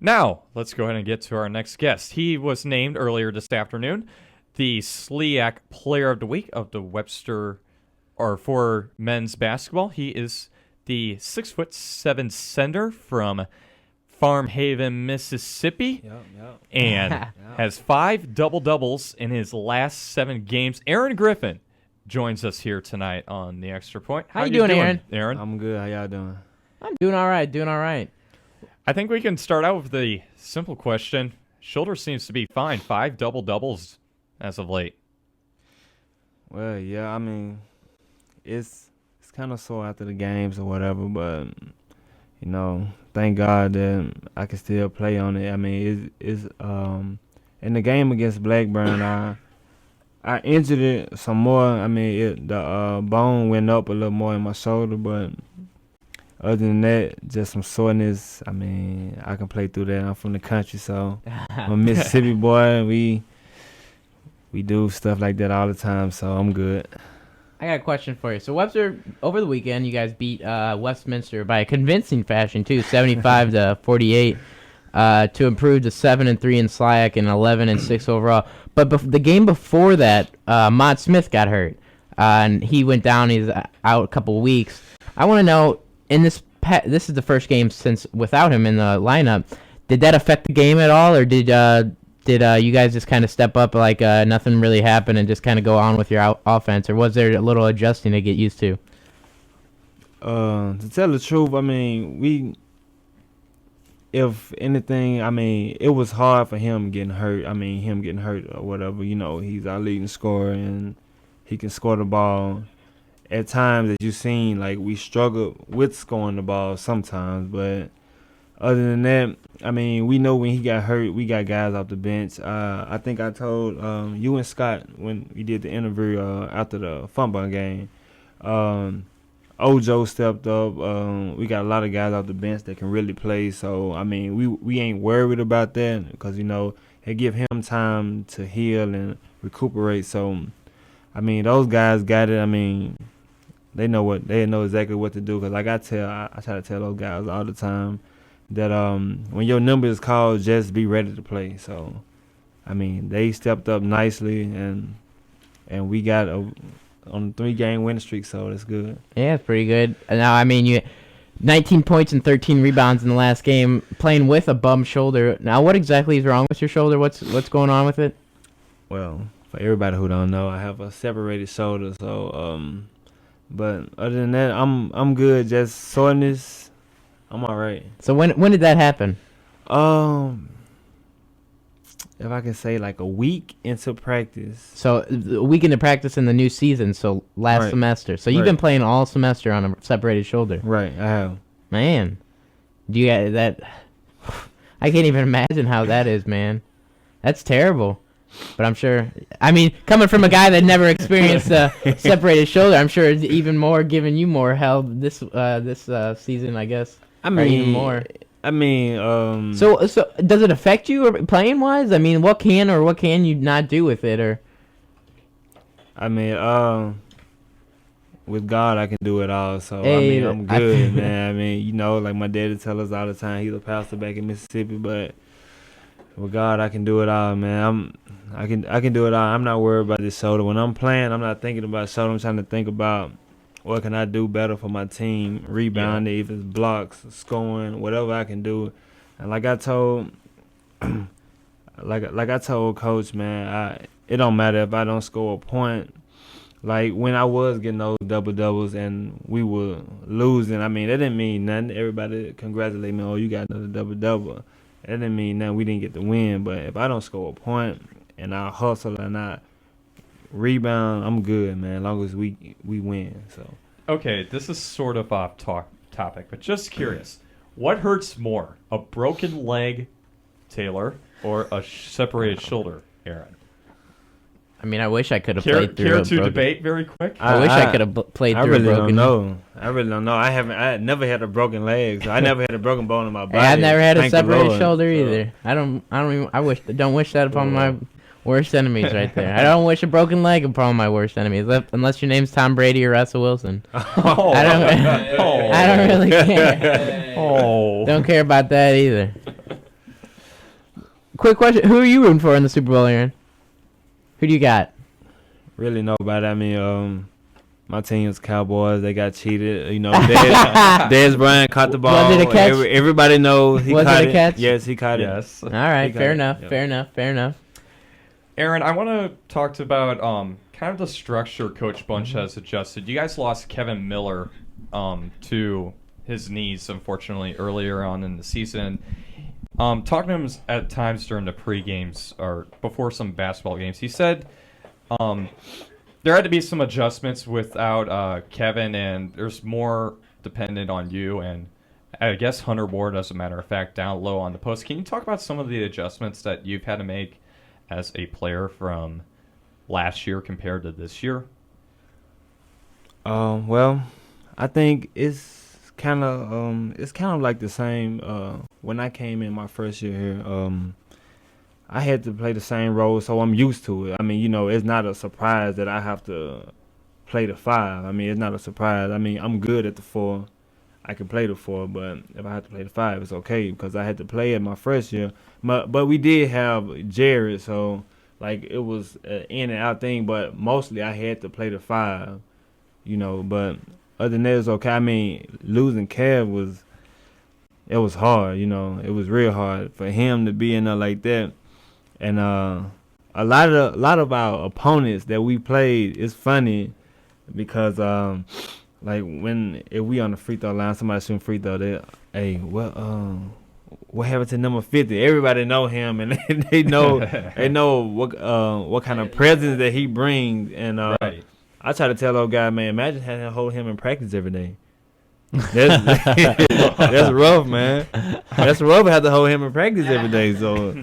Now, let's go ahead and get to our next guest. He was named earlier this afternoon the SLIAC Player of the Week of the Webster, or for men's basketball. He is the 6'7" center from Farm Haven, Mississippi, and has 5 double-doubles in his last 7 games. Aaron Griffin joins us here tonight on the Extra Point. How you doing, Aaron? I'm good. How y'all doing? I'm doing all right. I think we can start out with the simple question. Shoulder seems to be fine. 5 double-doubles as of late. Well, yeah, I mean, it's kind of sore after the games or whatever, but, you know, thank God that I can still play on it. I mean, it's in the game against Blackburn, I injured it some more. I mean, the bone went up a little more in my shoulder, but other than that, just some soreness. I mean, I can play through that. I'm from the country, so I'm a Mississippi boy. We do stuff like that all the time, so I'm good. I got a question for you. So Webster, over the weekend, you guys beat Westminster by a convincing fashion too, 75-48, to improve to 7-3 in SLIAC and 11-6 overall. But the game before that, Mott Smith got hurt, and he went down. He's out a couple of weeks. I want to know, in this is the first game since without him in the lineup. Did that affect the game at all, or did you guys just kind of step up like nothing really happened and just kind of go on with your offense, or was there a little adjusting to get used to? To tell the truth, I mean, if anything, I mean, it was hard for him getting hurt. I mean, him getting hurt or whatever, you know, he's our leading scorer and he can score the ball. At times, as you've seen, like, we struggled with scoring the ball sometimes, but other than that, I mean, we know when he got hurt, we got guys off the bench. I think I told you and Scott when we did the interview after the football game. Ojo stepped up. We got a lot of guys off the bench that can really play. So, I mean, we ain't worried about that because, you know, it give him time to heal and recuperate. So, I mean, those guys got it. I mean, they know exactly what to do because, like I try to tell those guys all the time that when your number is called, just be ready to play. So, I mean, they stepped up nicely, and we got on a 3-game win streak, so that's good. Yeah, it's pretty good. Now, I mean, you 19 points and 13 rebounds in the last game, playing with a bum shoulder. Now, what exactly is wrong with your shoulder? What's going on with it? Well, for everybody who don't know, I have a separated shoulder, so but other than that, I'm good. Just soreness, I'm all right. So when did that happen? If I can say, like a week into practice. So a week into practice in the new season, so last semester. So you've been playing all semester on a separated shoulder. Right, I have. Man, do you get that? I can't even imagine how that is, man. That's terrible. But I'm sure, I mean, coming from a guy that never experienced a separated shoulder, I'm sure it's even more giving you more hell this season, I guess. I mean, or even more. I mean, So does it affect you or playing wise? I mean, what can you not do with it, or? I mean, with God I can do it all. So hey, I mean, I'm good, man. I mean, you know, like my daddy tell us all the time, he's a pastor back in Mississippi, but with God I can do it all, man. I can do it all. I'm not worried about this shoulder. When I'm playing, I'm not thinking about shoulder. I'm trying to think about what can I do better for my team, rebounding, if it's blocks, scoring, whatever I can do. And like I told, like I told Coach, man, it don't matter if I don't score a point. Like when I was getting those double doubles and we were losing, I mean that didn't mean nothing. Everybody congratulate me, oh you got another double double. That didn't mean nothing. We didn't get the win, but if I don't score a point and I hustle and I rebound, I'm good, man, as long as we win. So okay, this is sort of off topic, but just curious, what hurts more, a broken leg, Taylor, or a separated shoulder, Aaron? I mean, I wish I could have played through Care to debate very quick? I wish I could have played through a broken leg. I really don't know. I never had a broken leg, so I never had a broken bone in my body. I've never had a separated shoulder either. I don't wish that upon my worst enemies right there. I don't wish a broken leg upon my worst enemies, unless your name's Tom Brady or Russell Wilson. I don't really care. Don't care about that either. quick question: who are you rooting for in the Super Bowl, Aaron? Who do you got? Really nobody. I mean, my team's Cowboys. They got cheated. You know, Dez Bryant caught the ball. Was it a catch? Everybody knows he Was caught it a catch? Yes, he caught it. Yes. All right, fair enough. Yep. Fair enough. Aaron, I want to talk about kind of the structure Coach Bunch has adjusted. You guys lost Kevin Miller to his knees, unfortunately, earlier on in the season. Talking to him at times during the pre-games or before some basketball games, he said there had to be some adjustments without Kevin, and there's more dependent on you and I guess Hunter Ward, as a matter of fact, down low on the post. Can you talk about some of the adjustments that you've had to make as a player from last year compared to this year? Well, I think it's kind of like the same. When I came in my first year here, I had to play the same role, so I'm used to it. I mean, you know, it's not a surprise that I have to play the 5. I mean, it's not a surprise. I mean, I'm good at the 4. I can play the 4, but if I have to play the 5, it's okay because I had to play it my first year. But we did have Jared, so like it was an in and out thing. But mostly I had to play the 5, you know. But other than that, it's okay. I mean, losing Kev was hard, you know. It was real hard for him to be in there like that. And a lot of our opponents that we played, it's funny because like if we on the free throw line, somebody shooting free throw, what happened to number 50? Everybody know him, and they know what kind of presence that he brings. And Right. I try to tell old guy, man, imagine having to hold him in practice every day. That's rough, man. That's rough. I have to hold him in practice every day. So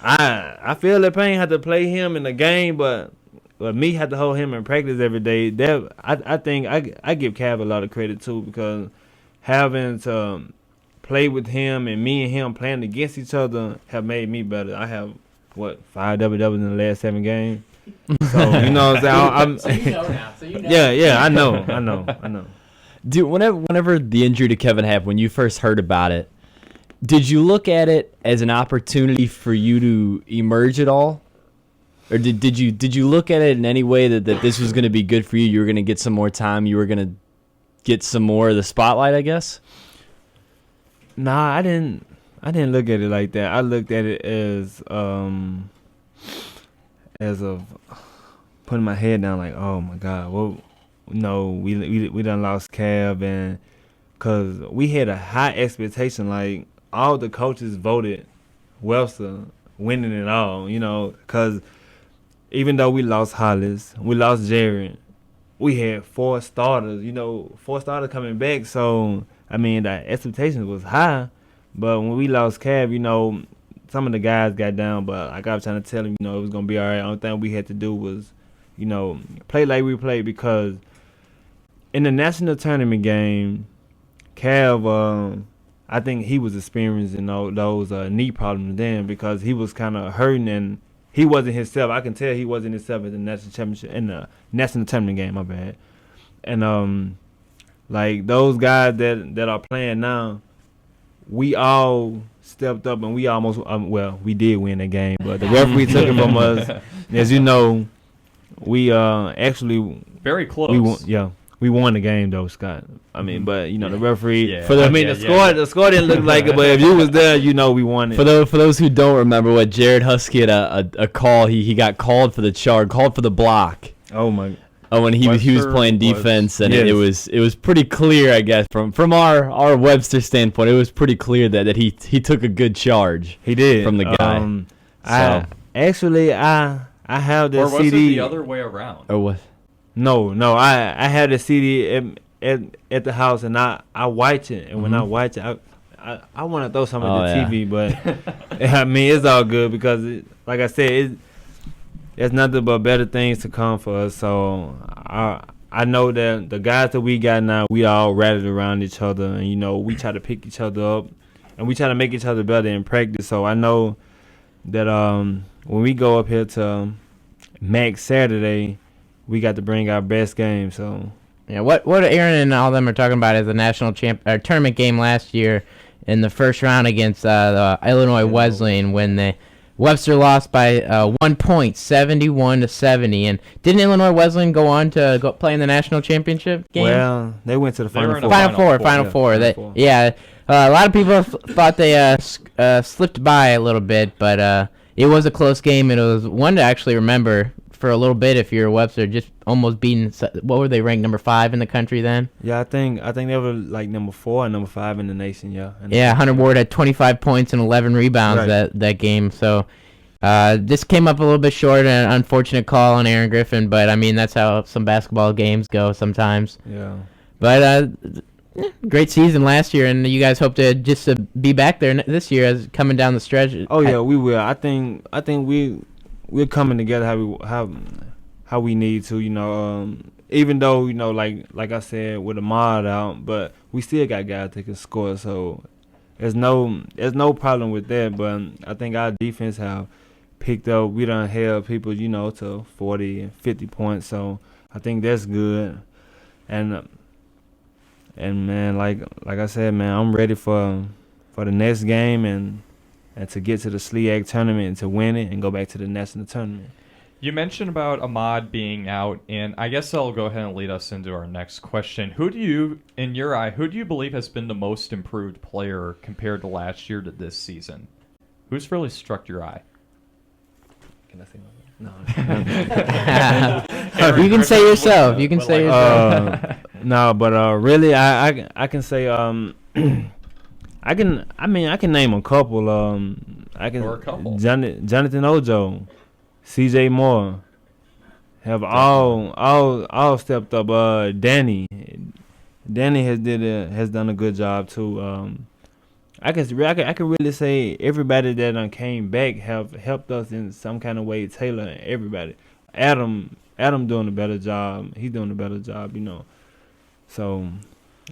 I feel the pain. Have to play him in the game, but me had to hold him in practice every day. That I think I give Cav a lot of credit too, because having to play with him and me and him playing against each other have made me better. I have 5 double-doubles in the last 7 games. So you know what I'm saying. So you know now. So you know. Yeah. I know. Dude, whenever the injury to Kevin happened, when you first heard about it, did you look at it as an opportunity for you to emerge at all? Or did you look at it in any way that this was going to be good for you? You were going to get some more time. You were going to get some more of the spotlight, I guess? Nah, I didn't look at it like that. I looked at it as of putting my head down like, oh, my God, well, no, we done lost Cav, and because we had a high expectation. Like, all the coaches voted Webster winning it all, you know, because even though we lost Hollis, we lost Jared, we had 4 starters, you know, 4 starters coming back. So, I mean, the expectations was high, but when we lost Cav, you know, some of the guys got down, but like I was trying to tell him, you know, it was going to be all right. Only thing we had to do was, you know, play like we played, because in the national tournament game, Cav, I think he was experiencing those knee problems then, because he was kind of hurting and he wasn't himself. I can tell he wasn't himself in the national championship, in the national tournament game. My bad. And like those guys that are playing now, we all stepped up and we almost we did win the game, but the referee took it from us. As you know, we actually Very close. We won the game though, Scott. I mean, but you know the referee. Yeah. The score didn't look like it, but if you was there, you know we won it. For those who don't remember, what Jared Husky had a call. He got called for the charge, called for the block. Oh my. Oh, when he was playing defense, and yes. it was pretty clear, I guess, from our Webster standpoint, it was pretty clear that he took a good charge. He did from the guy. I have the or was CD. it the other way around? Or what? No, I had the CD at the house, and I watch it, and when I watch it, I want to throw some at the TV, but I mean it's all good because, like I said, there's nothing but better things to come for us. So I know that the guys that we got now, we all rallied around each other, and you know we try to pick each other up, and we try to make each other better in practice. So I know that when we go up here to Max Saturday, we got to bring our best game. So yeah, what Aaron and all them are talking about is the national tournament game last year. in the first round against the Illinois Wesleyan when Webster lost by 1 point, 71-70. And didn't Illinois Wesleyan go on to go play in the national championship game? Well, they went to the They were in Final a Four. Final Four. Final Four. Yeah, a lot of people thought they slipped by a little bit, but it was a close game, and it was one to actually remember for a little bit if you're Webster, just almost beating. What were they ranked, number 5 in the country then? Yeah, I think they were like number 4 and number 5 in the nation. Yeah. Yeah, Hunter Ward had 25 points and 11 rebounds Right. that game. So this came up a little bit short, an unfortunate call on Aaron Griffin, but I mean that's how some basketball games go sometimes. Yeah. But great season last year, and you guys hope to just be back there this year as coming down the stretch. Oh yeah, we will. I think we're coming together how we need to. You know, even though like I said with the mod out, but we still got guys that can score. So there's no problem with that. But I think our defense have picked up. We done held people to 40 and 50 points. So I think that's good. And man, like I said, man, I'm ready for the next game and to get to the SLIAC tournament and to win it and go back to the national tournament. You mentioned about Ahmad being out, and I guess I'll go ahead and lead us into our next question. In your eye, who do you believe has been the most improved player compared to last year to this season? Who's really struck your eye? Can I say my You can say yourself. You can say yourself. No, but really, I can say I can name a couple. Or a couple. Jonathan Ojo, C.J. Moore have all stepped up. Danny has done a good job too. I can really say everybody that done came back have helped us in some kind of way. Taylor and everybody. Adam doing a better job. He's doing a better job, So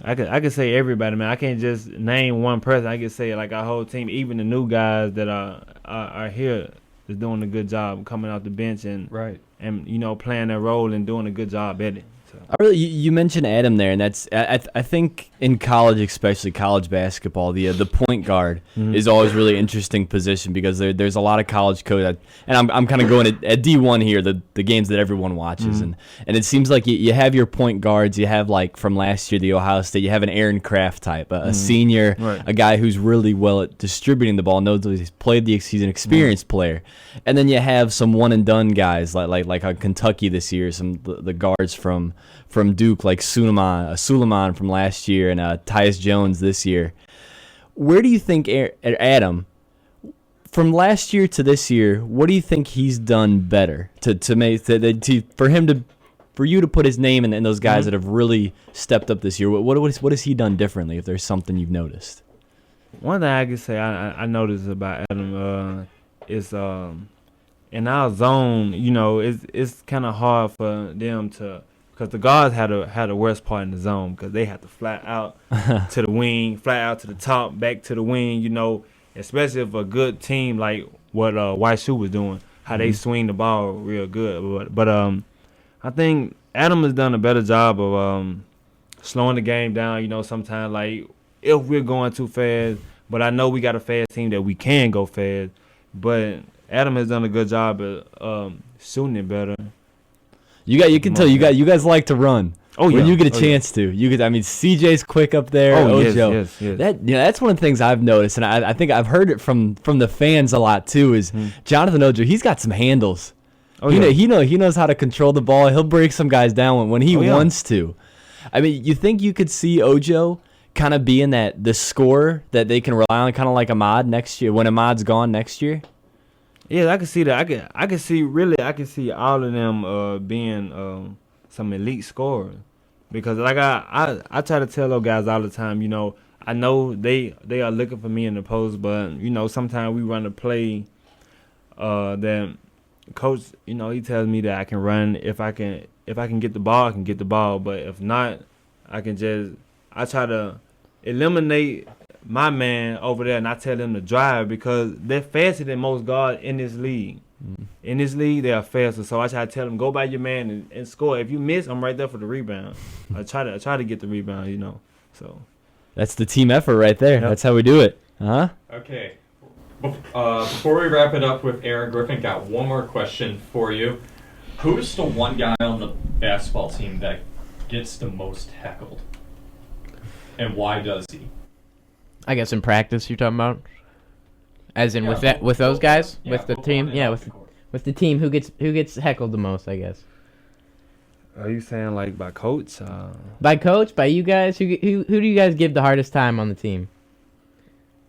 I could say everybody, man. I can't just name one person. I can say like our whole team, even the new guys that are here is doing a good job coming off the bench and Right. and playing their role and doing a good job at it. So. You mentioned Adam there, and that's I think in college, especially college basketball, the point guard is always really interesting position because there's a lot of college code, and I'm kind of going at D1 here, the games that everyone watches, and it seems like you have your point guards, you have like from last year the Ohio State, you have an Aaron Kraft type, a senior, right. a guy who's really well at distributing the ball, knows he's played he's an experienced player, and then you have some one and done guys like on Kentucky this year, the guards from Duke, like Suleiman from last year, and Tyus Jones this year. Where do you think Adam, from last year to this year, what do you think he's done better for you to put his name in those guys that have really stepped up this year? What has he done differently? If there's something you've noticed. One thing I can say I noticed about Adam is in our zone, it's kind of hard for them to. Because the guards had a worst part in the zone because they had to fly out to the wing, fly out to the top, back to the wing, especially if a good team like what White Shoe was doing, how they swing the ball real good. But I think Adam has done a better job of slowing the game down, sometimes like if we're going too fast, but I know we got a fast team that we can go fast, but Adam has done a good job of shooting it better. You can tell you guys like to run. Oh yeah. When you get a chance to, CJ's quick up there. Oh Ojo. yes. That's one of the things I've noticed, and I think I've heard it from the fans a lot too. Is Jonathan Ojo? He's got some handles. Oh he yeah. He knows how to control the ball. He'll break some guys down when he wants to. I mean, you think you could see Ojo kind of being the scorer that they can rely on, kind of like Ahmad next year when Ahmad's gone next year? Yeah, I can see that. I can see all of them being some elite scorers because like I try to tell those guys all the time. I know they are looking for me in the post, but sometimes we run a play that coach he tells me that I can run if I can get the ball, I can get the ball, but if not, I try to eliminate my man over there, and I tell them to drive because they're faster than most guards in this league. In this league, they are faster. So I try to tell them, go by your man and score. If you miss, I'm right there for the rebound. I try to get the rebound, So That's the team effort right there. Yep. That's how we do it. Huh? Okay. Before we wrap it up with Aaron Griffin, got one more question for you. Who's the one guy on the basketball team that gets the most heckled? And why does he? I guess in practice you're talking about, as in Yeah, with those guys, yeah, with the both team, on and yeah, off the court. with the team who gets heckled the most, I guess. Are you saying like by coach? By coach, by you guys, who do you guys give the hardest time on the team?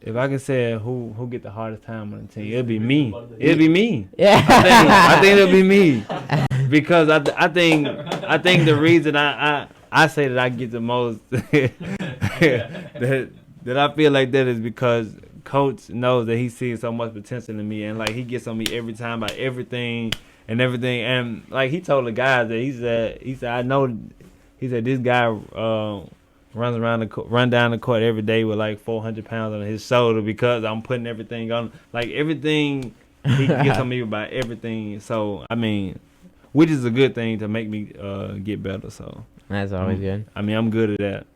If I could say who get the hardest time on the team, it'd be me. It'd be me. Yeah, I think it'll be me because I think the reason I say that I get the most that I feel like that is because coach knows that he sees so much potential in me, and like he gets on me every time about everything, and like he told the guys that he said I know, he said this guy run down the court every day with like 400 pounds on his shoulder because I'm putting everything on, like everything he gets on me about everything. So I mean, which is a good thing to make me get better. So that's always good. I mean, I'm good at that.